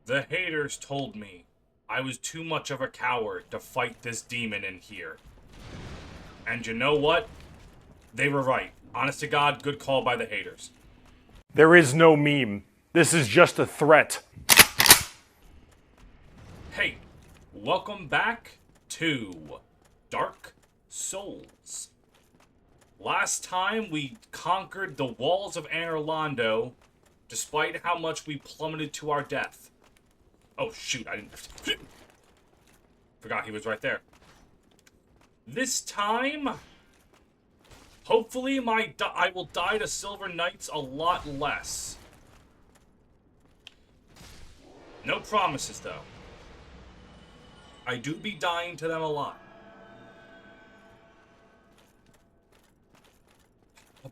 The haters told me I was too much of a coward to fight this demon in here. And you know what? They were right. Honest to God, good call by the haters. There is no meme. This is just a threat. Hey, welcome back to Dark Souls. Last time we conquered the walls of Anor Londo, despite how much we plummeted to our death. Oh shoot, I didn't... Forgot he was right there. This time, hopefully I will die to Silver Knights a lot less. No promises, though. I do be dying to them a lot.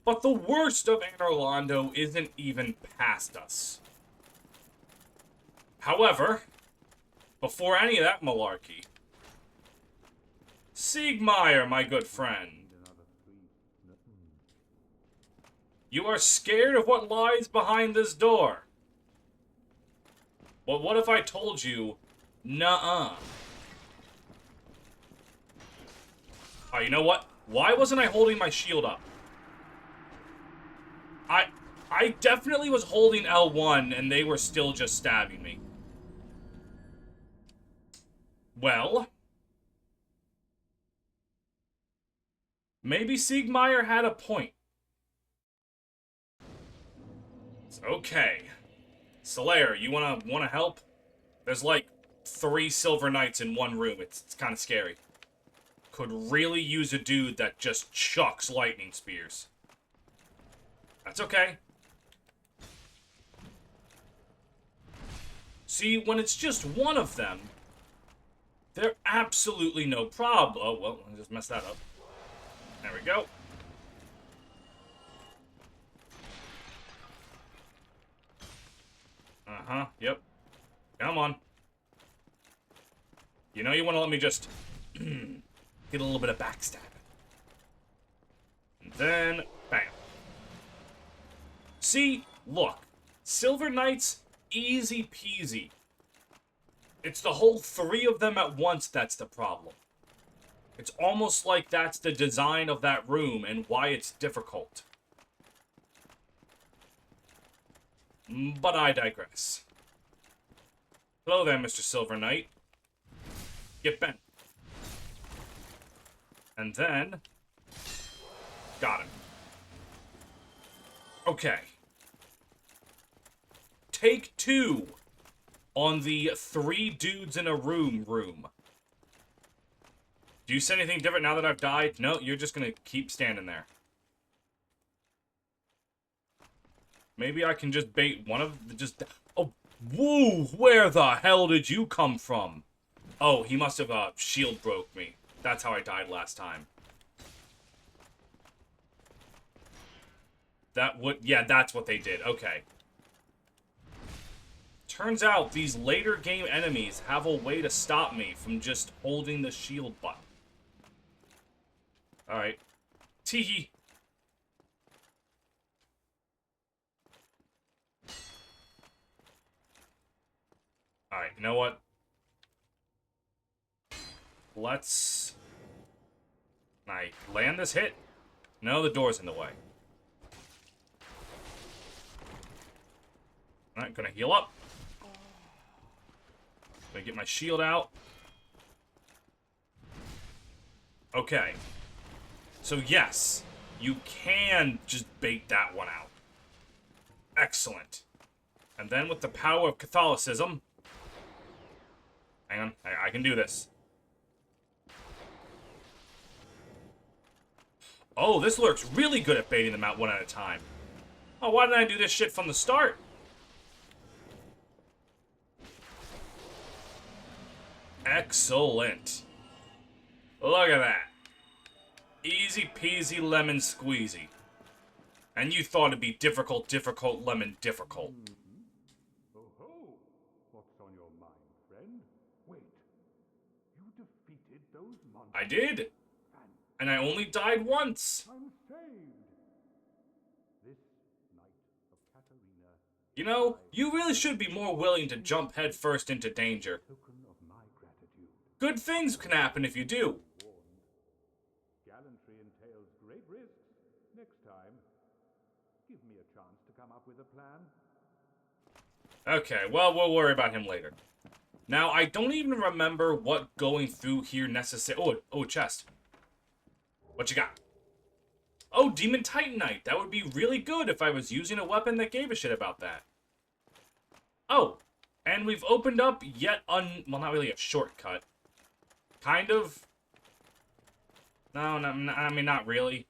But the worst of Anor Londo isn't even past us. However, before any of that malarkey, Siegmeyer, my good friend, you are scared of what lies behind this door. Well, what if I told you, nuh-uh? Oh, you know what? Why wasn't I holding my shield up? I definitely was holding L1 and they were still just stabbing me. Well, maybe Siegmeyer had a point. It's okay. Slayer, you wanna help? There's like 3 Silver Knights in one room. It's kind of scary. Could really use a dude that just chucks lightning spears. That's okay. See, when it's just one of them, they're absolutely no problem. Oh, well, I just messed that up. There we go. Uh-huh, yep. Come on. You know you want to let me just get a little bit of backstab. And then, bam. See, look. Silver Knights, easy peasy. It's the whole 3 of them at once that's the problem. It's almost like that's the design of that room and why it's difficult. But I digress. Hello there, Mr. Silver Knight. Get bent. And then... got him. Okay. Take 2 on the 3 dudes in a room. Do you say anything different now that I've died? No, you're just gonna keep standing there. Maybe I can just bait one of the just... Oh, woo! Where the hell did you come from? Oh, he must have, shield broke me. That's how I died last time. That would... yeah, that's what they did. Okay. Turns out these later game enemies have a way to stop me from just holding the shield button. Alright. Teehee. Alright, you know what? Let's... Can I land this hit? No, the door's in the way. Alright, gonna heal up. Gonna get my shield out. Okay. So yes, you can just bait that one out. Excellent. And then with the power of Catholicism... hang on, I can do this. Oh, this lurk's really good at baiting them out one at a time. Oh, why didn't I do this shit from the start? Excellent. Look at that. Easy peasy lemon squeezy. And you thought it'd be difficult, lemon difficult. Oh ho! What's on your mind, friend? Wait. You defeated those monsters. I did. And I only died once. I'm saved. This night of Katarina You know, you really should be more willing to jump headfirst into danger. Token of my gratitude. Good things can happen if you do. Warned. Gallantry entails great risks. Next time, give me a chance to come up with a plan. Okay, well, we'll worry about him later. Now, I don't even remember what going through here necessarily... Oh, chest. What you got? Oh, Demon Titanite. That would be really good if I was using a weapon that gave a shit about that. Oh, and we've opened up yet well, not really a shortcut. Kind of. No, I mean, not really.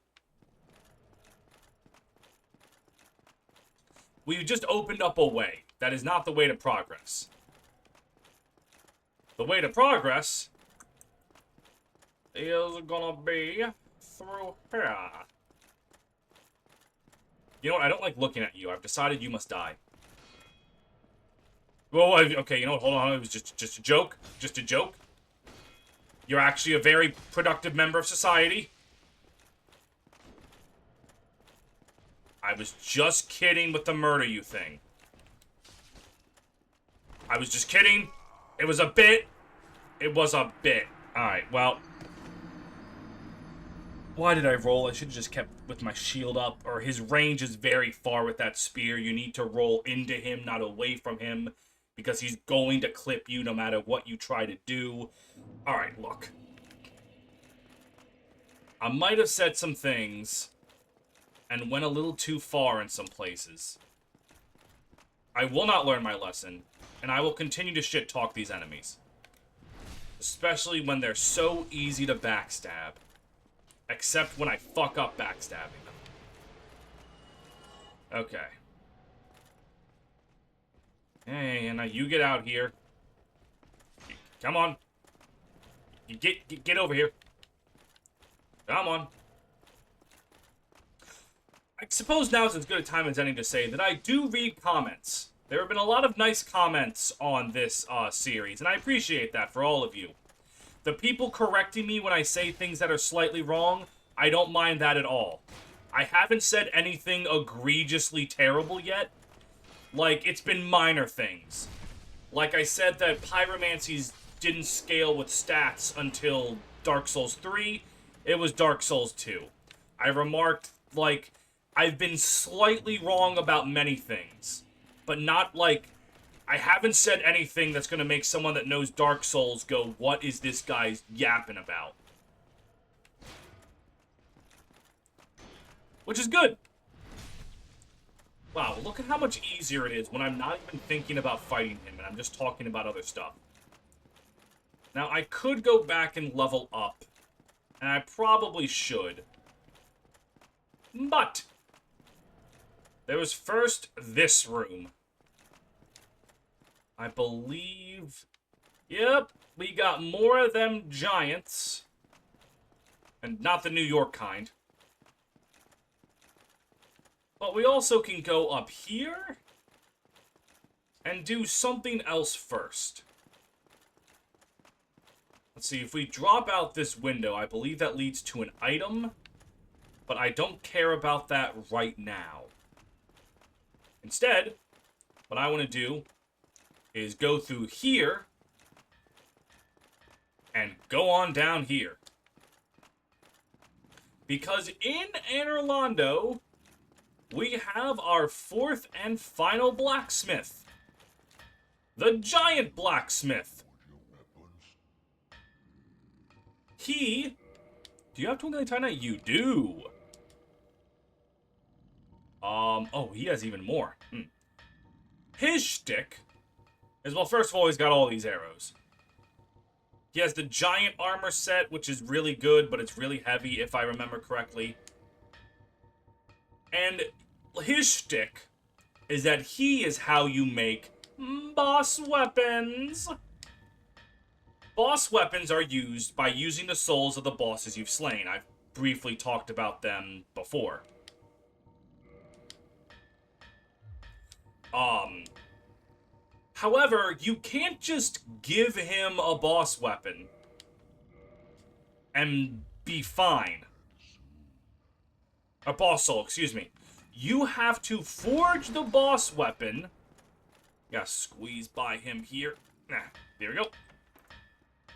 We've just opened up a way. That is not the way to progress. The way to progress is gonna be through here. You know what? I don't like looking at you. I've decided you must die. Whoa, okay, you know what? Hold on. It was just a joke. Just a joke. You're actually a very productive member of society. I was just kidding with the murder you thing. I was just kidding. It was a bit. It was a bit. Alright, well. Why did I roll? I should have just kept with my shield up. Or his range is very far with that spear. You need to roll into him, not away from him. Because he's going to clip you no matter what you try to do. Alright, look. I might have said some things and went a little too far in some places. I will not learn my lesson, and I will continue to shit-talk these enemies. Especially when they're so easy to backstab. Except when I fuck up backstabbing them. Okay. Hey, now you get out here. Come on. You get over here. Come on. I suppose now's as good a time as any to say that I do read comments. There have been a lot of nice comments on this series, and I appreciate that for all of you. The people correcting me when I say things that are slightly wrong, I don't mind that at all. I haven't said anything egregiously terrible yet. Like, it's been minor things. Like I said that pyromancies didn't scale with stats until Dark Souls 3. It was Dark Souls 2. I remarked, like, I've been slightly wrong about many things. But not, like, I haven't said anything that's going to make someone that knows Dark Souls go, what is this guy yapping about? Which is good. Wow, look at how much easier it is when I'm not even thinking about fighting him and I'm just talking about other stuff. Now, I could go back and level up. And I probably should. But there was first this room. I believe... Yep, we got more of them giants. And not the New York kind. But we also can go up here and do something else first. Let's see, if we drop out this window, I believe that leads to an item, but I don't care about that right now. Instead, what I want to do is go through here and go on down here. Because in Anor Londo, we have our fourth and final blacksmith. The giant blacksmith. He... Do you have 20 Titanite? You do. Oh, he has even more. His shtick is, well, first of all, he's got all these arrows. He has the giant armor set, which is really good, but it's really heavy, if I remember correctly. And his shtick is that he is how you make boss weapons. Boss weapons are used by using the souls of the bosses you've slain. I've briefly talked about them before. However, you can't just give him a boss weapon and be fine. A boss soul, excuse me. you have to forge the boss weapon. Gotta squeeze by him here. There we go.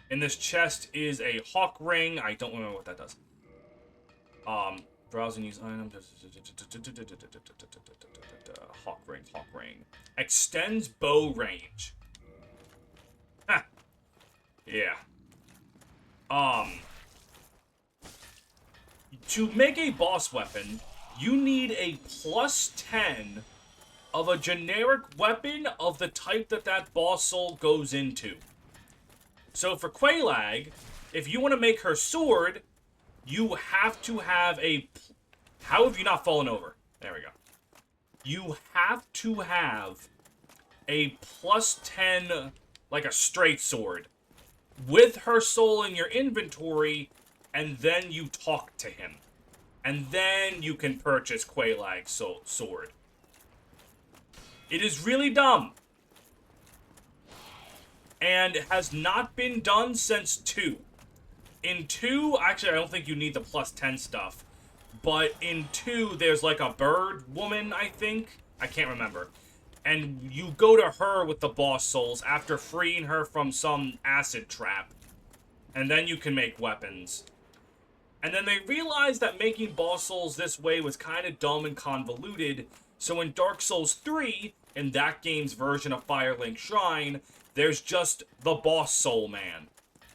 In this chest is a hawk ring. I don't remember what that does. Browse and use items. Hawk ring, hawk ring. Extends bow range. Ha. Yeah. To make a boss weapon, you need a +10 of a generic weapon of the type that that boss soul goes into. So for Quelaag, if you want to make her sword, you have to have a... How have you not fallen over? There we go. You have to have a +10, like a straight sword, with her soul in your inventory, and then you talk to him. And then you can purchase Quelaag's sword. It is really dumb. And has not been done since 2. In 2, actually, I don't think you need the +10 stuff. But in 2, there's like a bird woman, I think. I can't remember. And you go to her with the boss souls after freeing her from some acid trap. And then you can make weapons. And then they realized that making boss souls this way was kind of dumb and convoluted. So in Dark Souls 3, in that game's version of Firelink Shrine, there's just the boss soul man.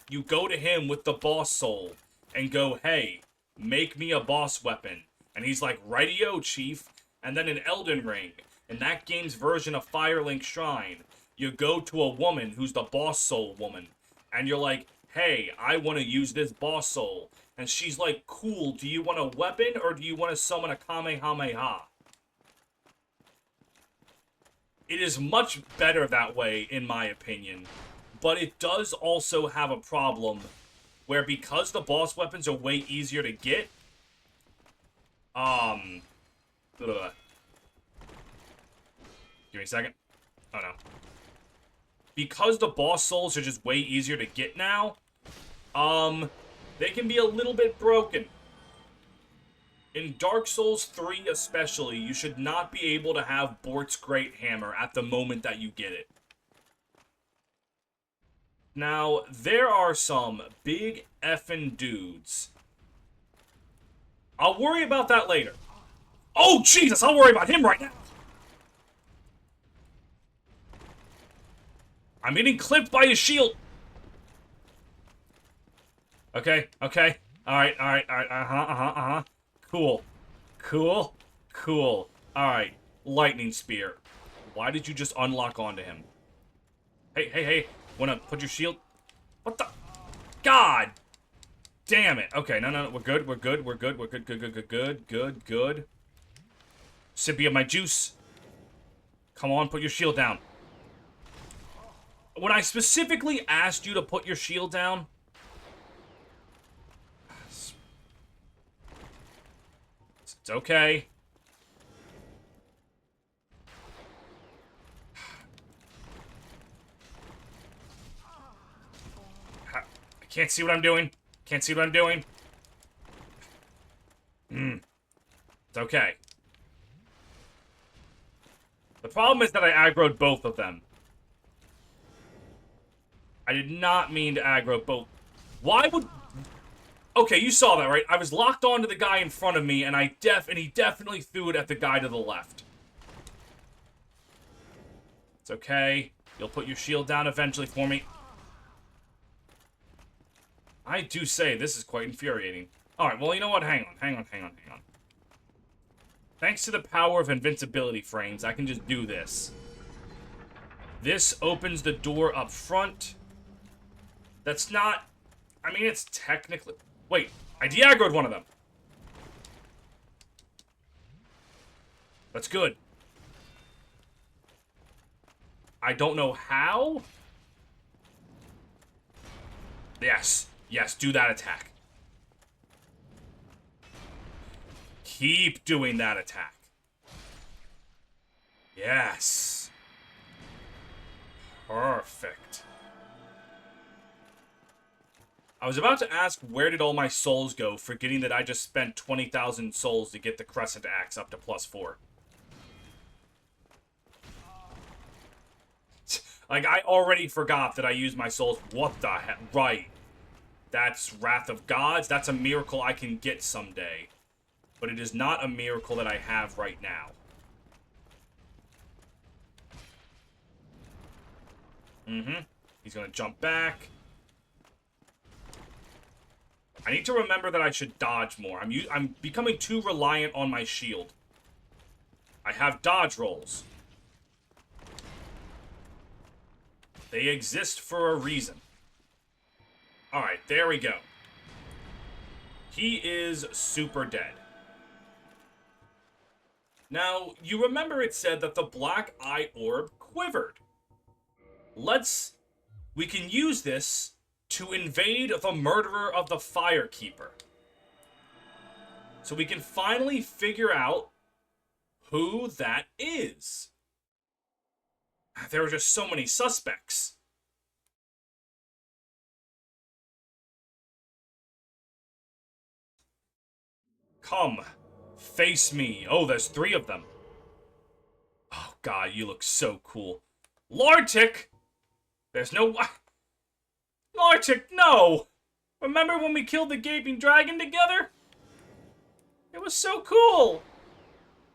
You go to him with the boss soul and go, hey, make me a boss weapon. And he's like, rightio, chief. And then in Elden Ring, in that game's version of Firelink Shrine, you go to a woman who's the boss soul woman. And you're like, hey, I want to use this boss soul. And she's like, cool, do you want a weapon or do you want to summon a Kamehameha? It is much better that way, in my opinion. But it does also have a problem where because the boss weapons are way easier to get, Give me a second. Oh, no. Because the boss souls are just way easier to get now, they can be a little bit broken. In Dark Souls 3 especially, you should not be able to have Bort's Great Hammer at the moment that you get it. Now, there are some big effing dudes. I'll worry about that later. Oh, Jesus, I'll worry about him right now. I'm getting clipped by his shield. Okay, okay. Alright, Cool. Cool. Cool. Alright. Lightning Spear. Why did you just unlock onto him? Hey. Wanna put your shield? What the? God! Damn it. Okay, no. We're good. Good. Sippy of my juice. Come on, put your shield down. When I specifically asked you to put your shield down... It's okay. I can't see what I'm doing. It's okay. The problem is that I aggroed both of them. I did not mean to aggro both. Why would... Okay, you saw that, right? I was locked onto the guy in front of me, and he definitely threw it at the guy to the left. It's okay. You'll put your shield down eventually for me. I do say, this is quite infuriating. Alright, well, you know what? Hang on. Thanks to the power of invincibility frames, I can just do this. This opens the door up front. That's not... I mean, it's technically... Wait, I de-aggroed one of them. That's good. I don't know how. Yes, do that attack. Keep doing that attack. Yes. Perfect. I was about to ask where did all my souls go, forgetting that I just spent 20,000 souls to get the Crescent Axe up to +4. Like, I already forgot that I used my souls. What the heck? Right. That's Wrath of Gods. That's a miracle I can get someday. But it is not a miracle that I have right now. He's gonna jump back. I need to remember that I should dodge more. I'm becoming too reliant on my shield. I have dodge rolls. They exist for a reason. Alright, there we go. He is super dead. Now, you remember it said that the black eye orb quivered. We can use this to invade the murderer of the Firekeeper. So we can finally figure out who that is. There are just so many suspects. Come, face me. Oh, there's 3 of them. Oh, God, you look so cool. Lautrec! There's no... Lautrec, no! Remember when we killed the Gaping Dragon together? It was so cool!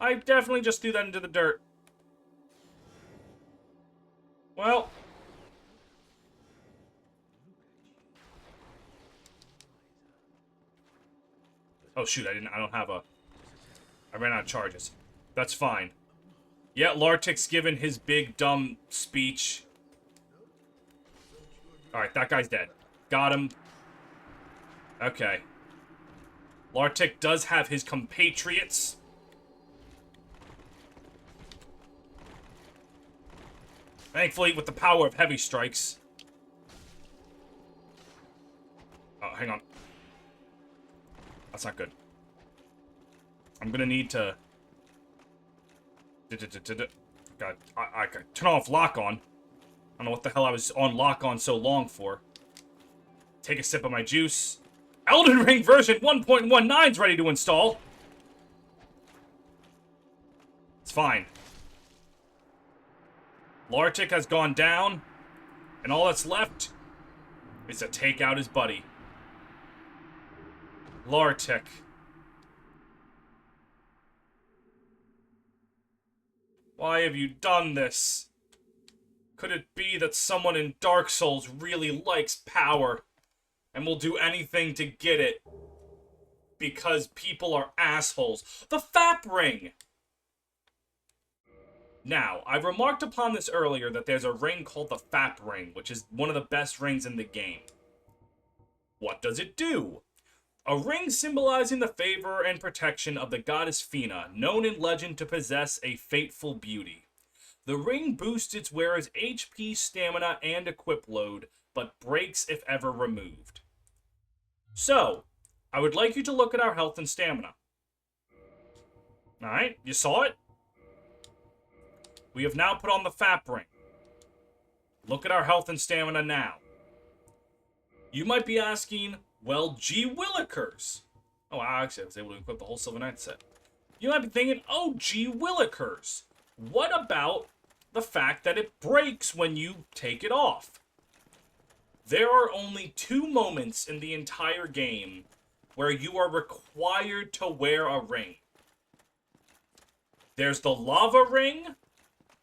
I definitely just threw that into the dirt. Well... Oh, shoot, I don't have a... I ran out of charges. That's fine. Yeah, Lautrec's given his big, dumb speech. Alright, that guy's dead. Got him. Okay. Lautrec does have his compatriots. Thankfully, with the power of heavy strikes. Oh, hang on. That's not good. I'm gonna need to... God, I can turn off lock-on. I don't know what the hell I was on lock-on so long for. Take a sip of my juice. Elden Ring version 1.19 is ready to install. It's fine. Lautrec has gone down, and all that's left is to take out his buddy. Lautrec. Why have you done this? Could it be that someone in Dark Souls really likes power and will do anything to get it because people are assholes? The FAP ring! Now, I've remarked upon this earlier that there's a ring called the FAP ring, which is one of the best rings in the game. What does it do? A ring symbolizing the favor and protection of the goddess Fina, known in legend to possess a fateful beauty. The ring boosts its wearer's HP, stamina, and equip load, but breaks if ever removed. So, I would like you to look at our health and stamina. Alright, you saw it? We have now put on the FAP ring. Look at our health and stamina now. You might be asking, well, gee willikers. Oh, actually, I was able to equip the whole Silver Knight set. You might be thinking, oh, gee willikers. What about the fact that it breaks when you take it off? There are only 2 moments in the entire game where you are required to wear a ring. There's the lava ring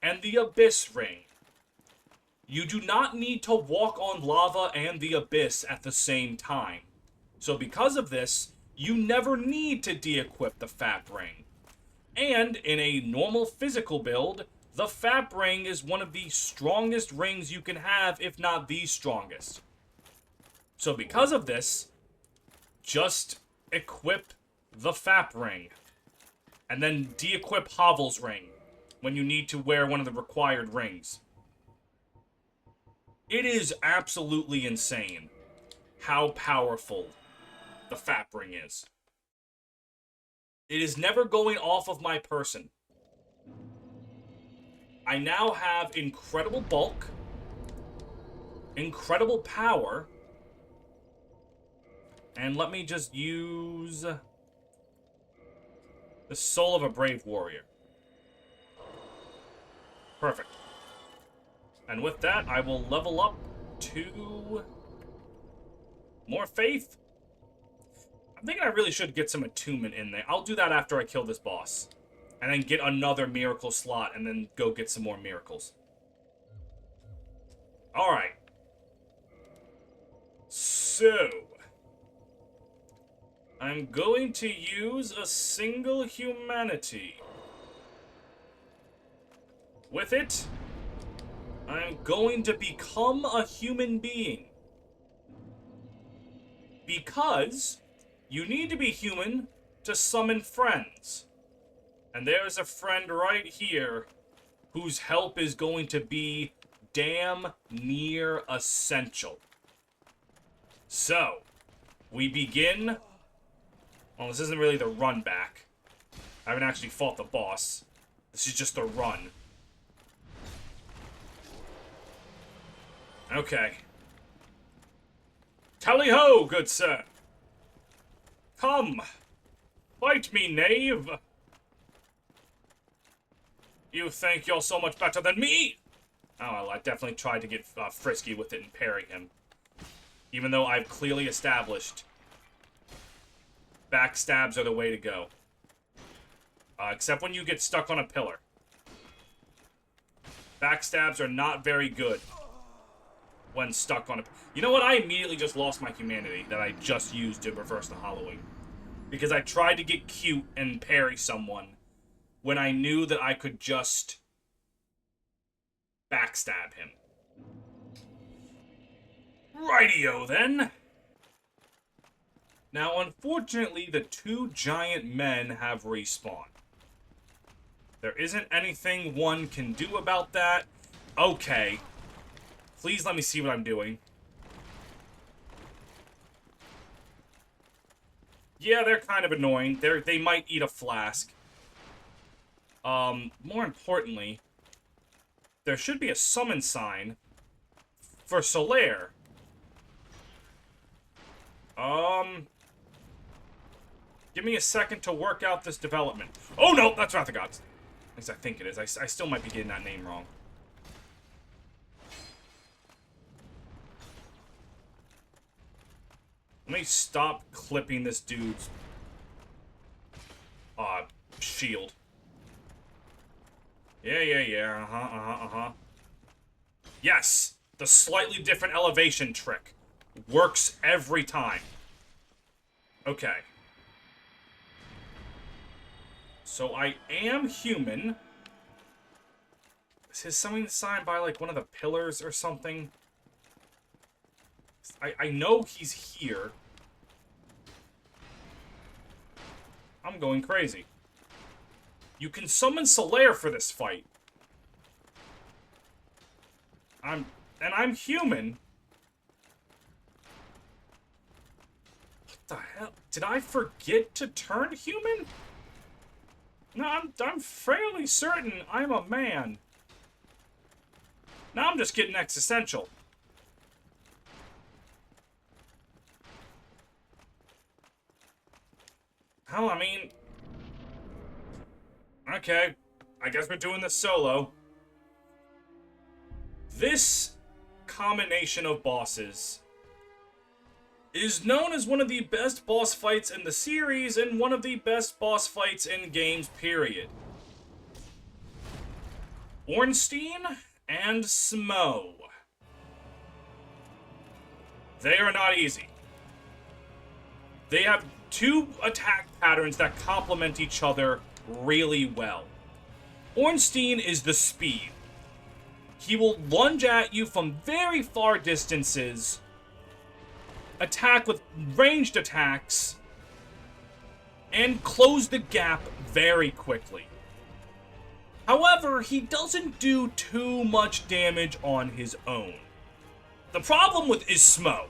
and the abyss ring. You do not need to walk on lava and the abyss at the same time. So because of this, you never need to de-equip the FAP ring. And in a normal physical build, the FAP ring is one of the strongest rings you can have, if not the strongest. So because of this, just equip the FAP ring. And then de-equip Havel's ring when you need to wear one of the required rings. It is absolutely insane how powerful the FAP ring is. It is never going off of my person. I now have incredible bulk, incredible power, And let me just use the soul of a brave warrior. Perfect. And with that, I will level up to more faith. I'm thinking I really should get some attunement in there. I'll do that after I kill this boss. And then get another miracle slot and then go get some more miracles. Alright. So, I'm going to use a single humanity. With it, I'm going to become a human being. Because you need to be human to summon friends. And there's a friend right here whose help is going to be damn near essential. So, we begin. Well, this isn't really the run back. I haven't actually fought the boss. This is just the run. Okay. Tally-ho, good sir. Come. Fight me, knave. You think you're so much better than me? Oh, well, I definitely tried to get frisky with it and parry him. Even though I've clearly established backstabs are the way to go. Except when you get stuck on a pillar. Backstabs are not very good when stuck on a... You know what? I immediately just lost my humanity that I just used to reverse the hollowing. Because I tried to get cute and parry someone when I knew that I could just backstab him. Rightio, then. Now, unfortunately, the two giant men have respawned. There isn't anything one can do about that. Okay. Please let me see what I'm doing. Yeah, they're kind of annoying. They might eat a flask. More importantly, there should be a summon sign for Solaire. Give me a second to work out this development. Oh, no, that's Wrath of Gods. At least I think it is. I still might be getting that name wrong. Let me stop clipping this dude's shield. Yeah. Yes! The slightly different elevation trick. Works every time. Okay. So I am human. Is his summoning sign by, like, one of the pillars or something? I know he's here. I'm going crazy. You can summon Solaire for this fight. I'm human. What the hell? Did I forget to turn human? No, I'm fairly certain I'm a man. Now I'm just getting existential. Hell, I mean... Okay, I guess we're doing this solo. This combination of bosses is known as one of the best boss fights in the series and one of the best boss fights in games, period. Ornstein and Smough. They are not easy. They have two attack patterns that complement each other really well. Ornstein is the speed. He will lunge at you from very far distances, attack with ranged attacks, and close the gap very quickly. However, he doesn't do too much damage on his own. The problem with is Smough.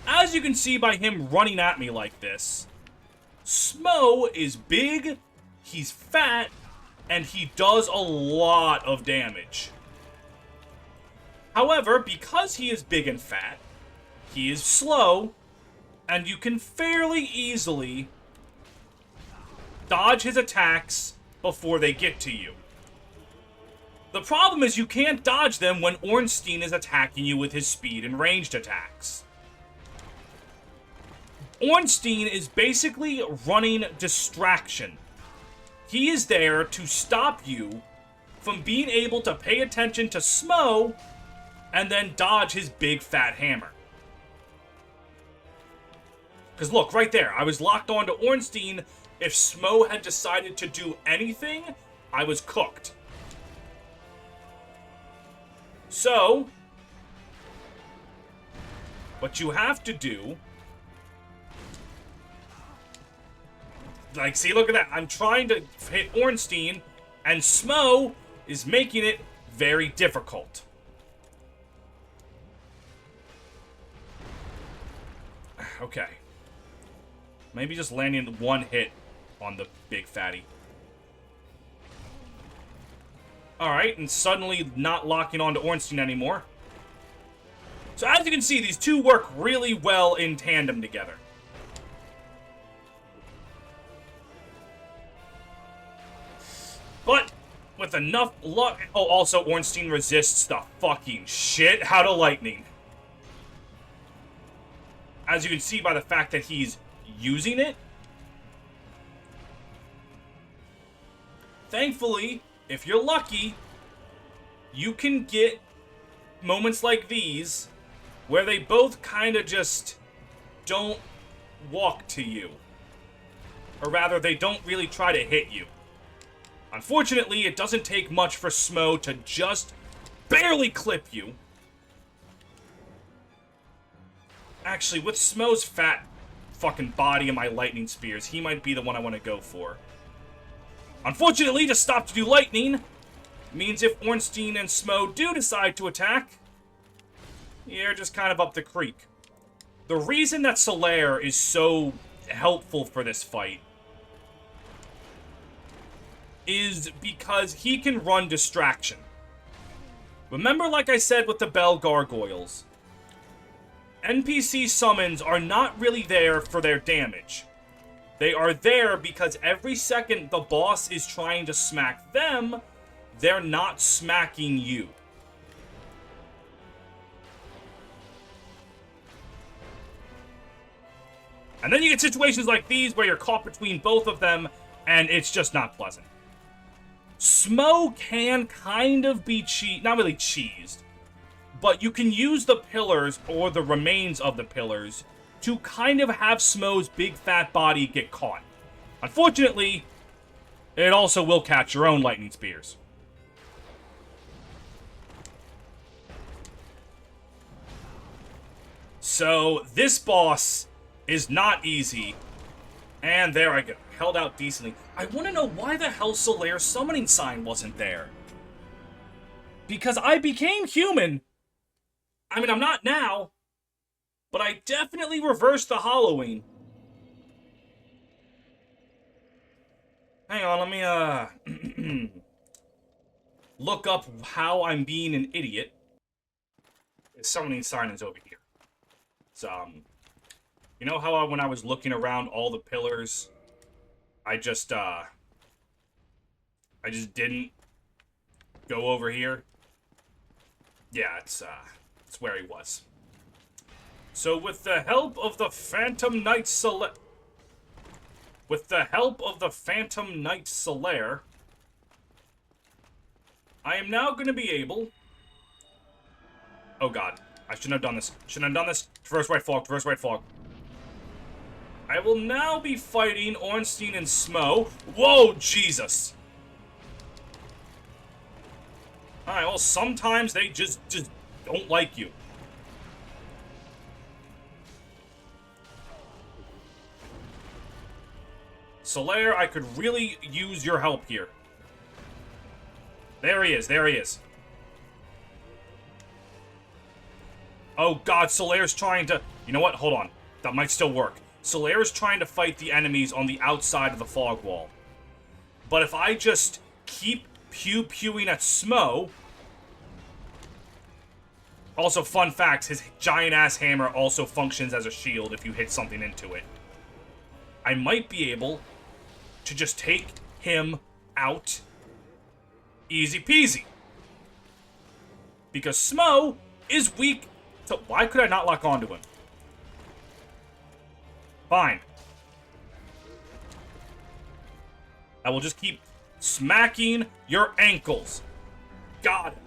As you can see by him running at me like this, Smough is big, he's fat, and he does a lot of damage. However, because he is big and fat, he is slow, And you can fairly easily dodge his attacks before they get to you. The problem is you can't dodge them when Ornstein is attacking you with his speed and ranged attacks. Ornstein is basically running distraction. He is there to stop you from being able to pay attention to Smough and then dodge his big fat hammer. Because look, right there, I was locked onto Ornstein. If Smough had decided to do anything, I was cooked. So, what you have to do... Like, see, look at that. I'm trying to hit Ornstein, and Smough is making it very difficult. Okay. Maybe just landing one hit on the big fatty. Alright, and suddenly not locking onto Ornstein anymore. So as you can see, these two work really well in tandem together. But with enough luck... Oh, also Ornstein resists the fucking shit out of lightning. As you can see by the fact that he's using it. Thankfully, if you're lucky, you can get moments like these where they both kind of just don't walk to you. Or rather, they don't really try to hit you. Unfortunately, it doesn't take much for Smough to just barely clip you. Actually, with Smough's fat fucking body and my lightning spears, he might be the one I want to go for. Unfortunately, to stop to do lightning means if Ornstein and Smough do decide to attack, you're just kind of up the creek. The reason that Solaire is so helpful for this fight is because he can run distraction. Remember, like I said with the Bell Gargoyles, NPC summons are not really there for their damage. They are there because every second the boss is trying to smack them, they're not smacking you. And then you get situations like these where you're caught between both of them, and it's just not pleasant. Smough can kind of be not really cheesed, but you can use the pillars or the remains of the pillars to kind of have Smough's big fat body get caught. Unfortunately, it also will catch your own lightning spears. So, this boss is not easy. And there I go. Held out decently. I want to know why the hell Solaire's summoning sign wasn't there. Because I became human. I mean, I'm not now. But I definitely reversed the Halloween. Hang on, let me, look up how I'm being an idiot. The summoning sign is over here. So, you know how when I was looking around all the pillars, I just didn't go over here? Yeah, it's where he was. So with the help of the Phantom Knight Solaire... I am now going to be able... Oh god, I shouldn't have done this. Shouldn't have done this. Reverse right fog, reverse right fog. I will now be fighting Ornstein and Smough. Whoa, Jesus! Alright, well, sometimes they just don't like you. Solaire, I could really use your help here. There he is, there he is. Oh god, Solaire's trying to... You know what? Hold on. That might still work. Solaire's trying to fight the enemies on the outside of the fog wall. But if I just keep pew-pewing at Smough... Also, fun facts, his giant-ass hammer also functions as a shield if you hit something into it. I might be able to just take him out easy peasy. Because Smough is weak to... Why could I not lock onto him? Fine. I will just keep smacking your ankles. Got it.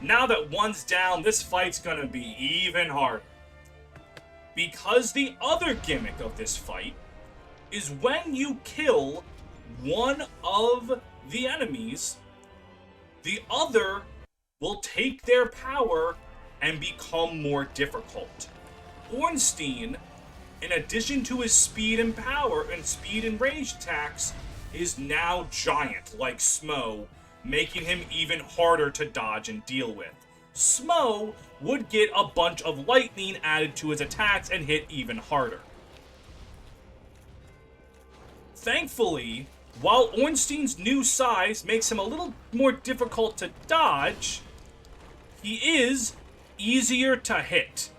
Now that one's down, this fight's gonna be even harder. Because the other gimmick of this fight is when you kill one of the enemies, the other will take their power and become more difficult. Ornstein, in addition to his speed and power and speed and range attacks, is now giant like Smough, making him even harder to dodge and deal with. Smough would get a bunch of lightning added to his attacks and hit even harder. Thankfully, while Ornstein's new size makes him a little more difficult to dodge, he is easier to hit.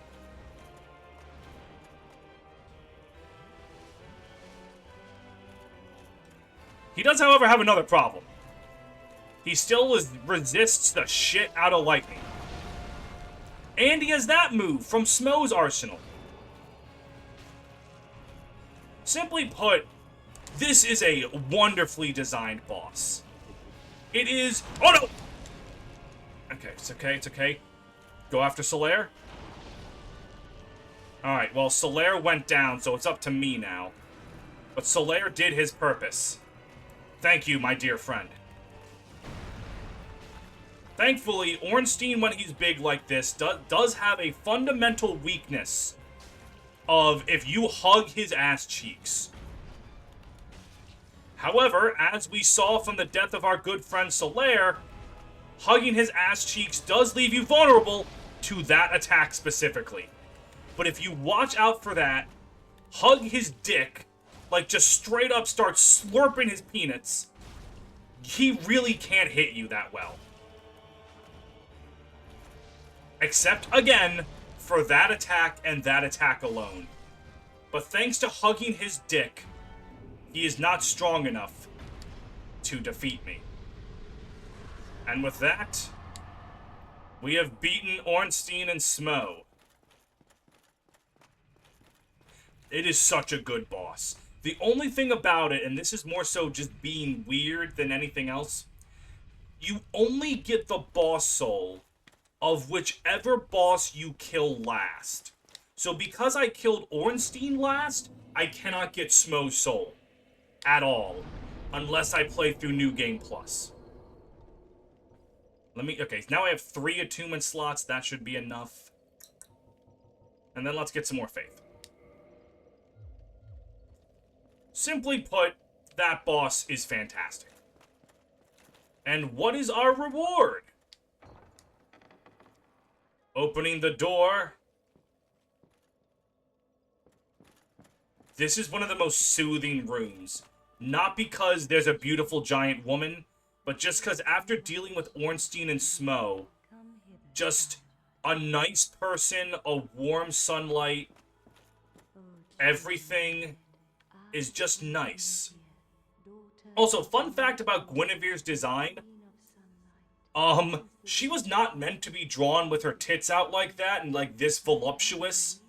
He does, however, have another problem. He still resists the shit out of lightning. And he has that move from Smough's arsenal. Simply put, this is a wonderfully designed boss. It is... Oh no! Okay, it's okay, it's okay. Go after Solaire. Alright, well, Solaire went down, so it's up to me now. But Solaire did his purpose. Thank you, my dear friend. Thankfully, Ornstein, when he's big like this, does have a fundamental weakness of if you hug his ass cheeks. However, as we saw from the death of our good friend Solaire, hugging his ass cheeks does leave you vulnerable to that attack specifically. But if you watch out for that, hug his dick, like just straight up start slurping his peanuts, he really can't hit you that well. Except, again, for that attack and that attack alone. But thanks to hugging his dick, he is not strong enough to defeat me. And with that, we have beaten Ornstein and Smough. It is such a good boss. The only thing about it, and this is more so just being weird than anything else, you only get the boss soul of whichever boss you kill last. So because I killed Ornstein last, I cannot get Smough's soul. At all. Unless I play through New Game Plus. Okay, now I have 3 attunement slots. That should be enough. And then let's get some more faith. Simply put, that boss is fantastic. And what is our reward? Opening the door. This is one of the most soothing rooms. Not because there's a beautiful giant woman, but just because after dealing with Ornstein and Smough, just a nice person, a warm sunlight, everything is just nice. Also, fun fact about Gwynevere's design. She was not meant to be drawn with her tits out like that and like this voluptuous,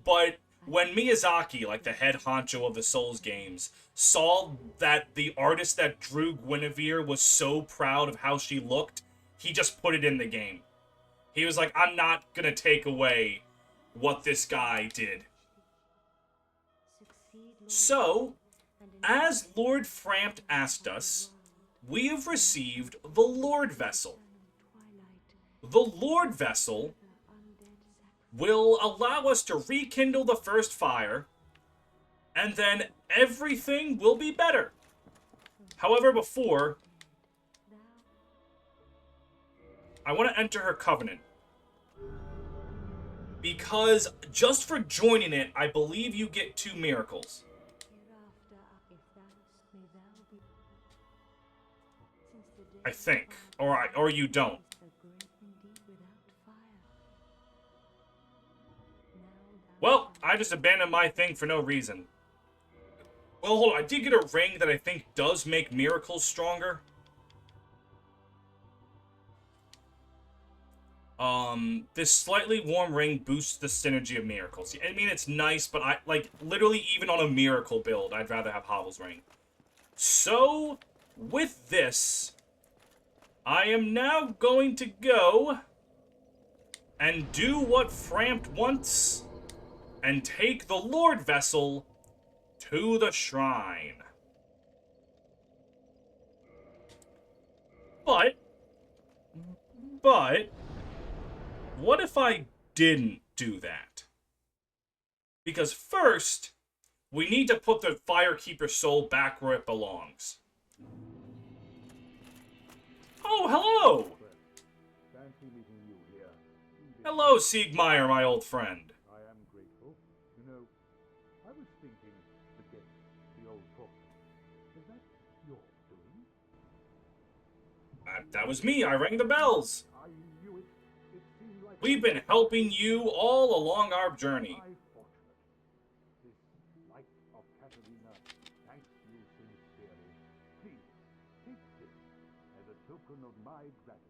but when Miyazaki, like the head honcho of the Souls games, saw that the artist that drew Gwynevere was so proud of how she looked, he just put it in the game. He was like, I'm not gonna take away what this guy did. So, as Lord Frampt asked us, we have received the Lord Vessel. The Lord Vessel will allow us to rekindle the first fire, and then everything will be better. However, before, I want to enter her covenant. Because just for joining it, I believe you get 2 miracles. I think. Or you don't. I just abandoned my thing for no reason. Well, hold on. I did get a ring that I think does make miracles stronger. This slightly warm ring boosts the synergy of miracles. I mean, it's nice, but literally, even on a miracle build, I'd rather have Hovel's ring. So, with this, I am now going to go and do what Frampt wants and take the Lord Vessel to the shrine. But, what if I didn't do that? Because first, we need to put the Firekeeper's soul back where it belongs. Oh, hello! Fancy meeting you here. Hello, Siegmeyer, my old friend. I am grateful. You know, I was thinking again, the old talk. Is that your doing? That was me. I rang the bells. I knew it. It seemed like We've been helping you all along our journey. I fortunate. This light of Catalina thanks you sincerely. Please, take this as a token of my gratitude.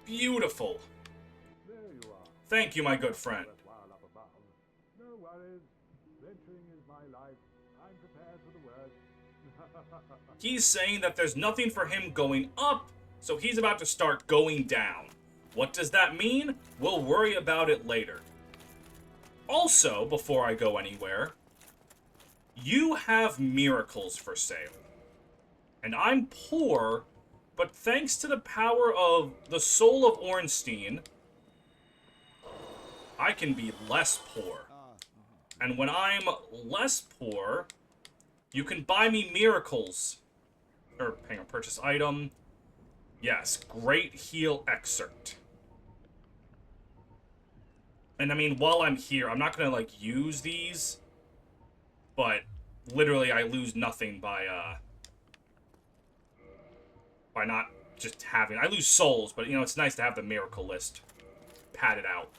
Beautiful. There you are. Thank you, my good friend. Worthwhile up above. No worries. Venturing is my life. I'm prepared for the worst. He's saying that there's nothing for him going up, so he's about to start going down. What does that mean? We'll worry about it later. Also, before I go anywhere, you have miracles for sale. And I'm poor, but thanks to the power of the soul of Ornstein, I can be less poor. And when I'm less poor, you can buy me miracles. Or, hang on, purchase item. Yes, Great Heal Excerpt. And I mean, while I'm here, I'm not gonna, like, use these. But, literally, I lose nothing by not just having... I lose souls, but, you know, it's nice to have the miracle list padded out.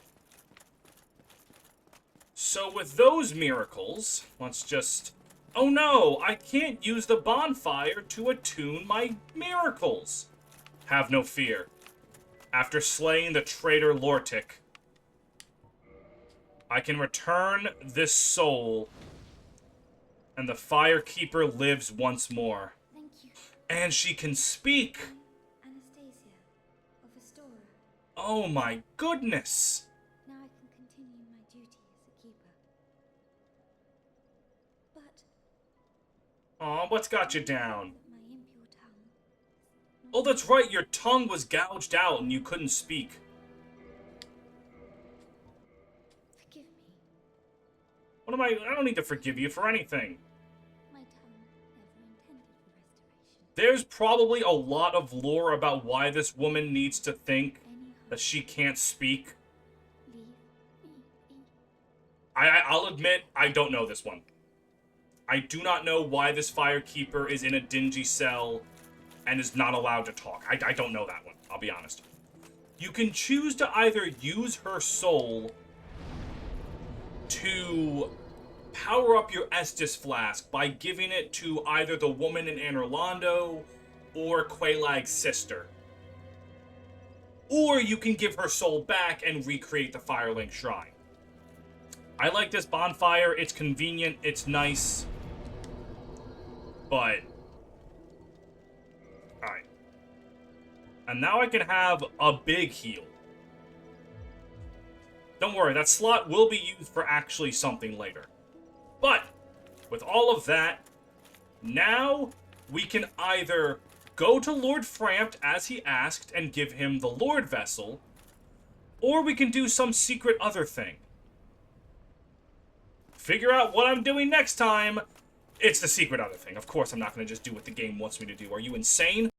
So with those miracles, let's just... Oh no, I can't use the bonfire to attune my miracles. Have no fear. After slaying the traitor Lautrec, I can return this soul, and the Firekeeper lives once more. Thank you. And she can speak. Anastasia, of Astora. Oh my goodness. Now I can continue my duty as a keeper. But Aw, what's got you down? that my impure tongue... Oh, that's right, your tongue was gouged out and you couldn't speak. Forgive me. What am I don't need to forgive you for anything. My tongue never intended for restoration. There's probably a lot of lore about why this woman needs to think Any that she can't speak. leave me be. I'll admit, I don't know this one. I do not know why this Firekeeper is in a dingy cell and is not allowed to talk. I don't know that one, I'll be honest. You can choose to either use her soul to power up your Estus flask by giving it to either the woman in Anor Londo or Quaelag's sister. Or you can give her soul back and recreate the Firelink shrine. I like this bonfire. It's convenient. It's nice. But... Alright. And now I can have a big heal. Don't worry, that slot will be used for actually something later. But, with all of that, now we can either go to Lord Frampt as he asked and give him the Lord Vessel, or we can do some secret other thing. Figure out what I'm doing next time. It's the secret other thing. Of course, I'm not going to just do what the game wants me to do. Are you insane?